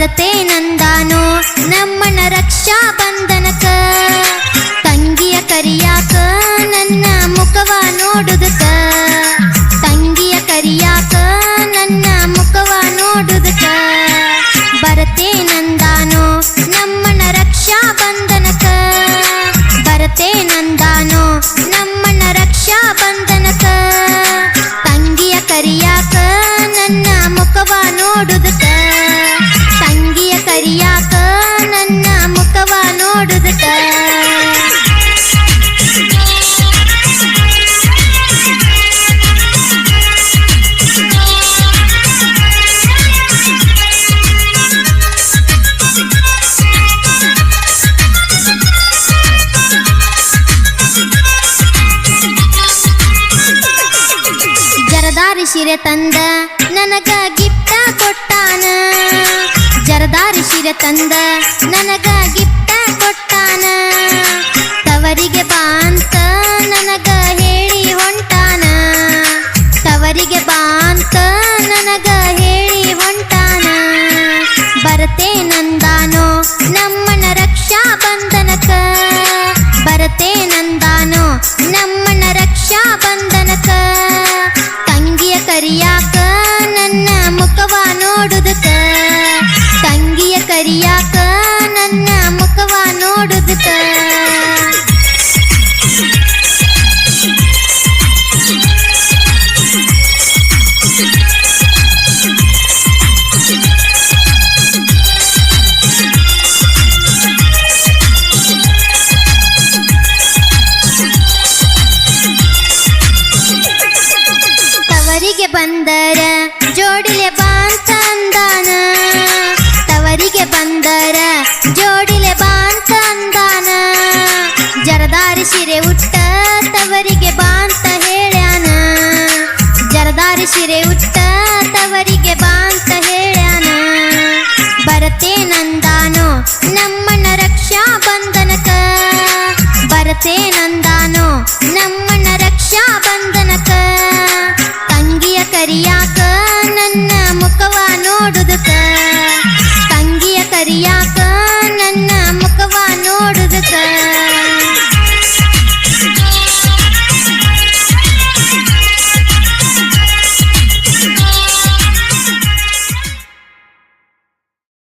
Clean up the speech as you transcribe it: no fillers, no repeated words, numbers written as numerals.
ಬರತೇನಂದಾನೋ ನಮ್ಮನ ರಕ್ಷಾ ಬಂಧನಕ. ತಂಗಿಯ ಕರಿಯಾಕ ನನ್ನ ಮುಖವ ನೋಡುದಕ, ತಂಗಿಯ ಕರಿಯಾಕ ನನ್ನ ಮುಖವ ನೋಡುದಕ. ಬರತೇನಂದಾನೋ ನಮ್ಮನ ರಕ್ಷಾ ಬಂಧನಕ, ಬರತೇನಂದಾನೋ ನಮ್ಮನ ರಕ್ಷಾ ಬಂಧನಕ. ತಂಗಿಯ ಕರಿಯಾಕ ನನ್ನ ಮುಖವ ನೋಡುದಕ, ತಂಗಿಯ ಕರಿಯಾಕ ನನ್ನ ಮುಖವ ನೋಡುದಕ. ಜರದಾರಿ ಶಿರೆ ತಂದ ನನಗ ಗಿಫ್ಟ ಕೊಟ್ಟಾನ, ಜರದಾರಿ ಶಿರೆ ತಂದ ನನಗ ಗಿಫ್ಟ ಕೊಟ್ಟಾನ. ತವರಿಗೆ ಬಾ ಅಂತ ನನಗ ಹೇಳಿ ಹೊಂಟಾನ, ತವರಿಗೆ ಬಾ ಅಂತ ನನಗ ಹೇಳಿ ಹೊಂಟಾನ. ಬರತೇನಂದ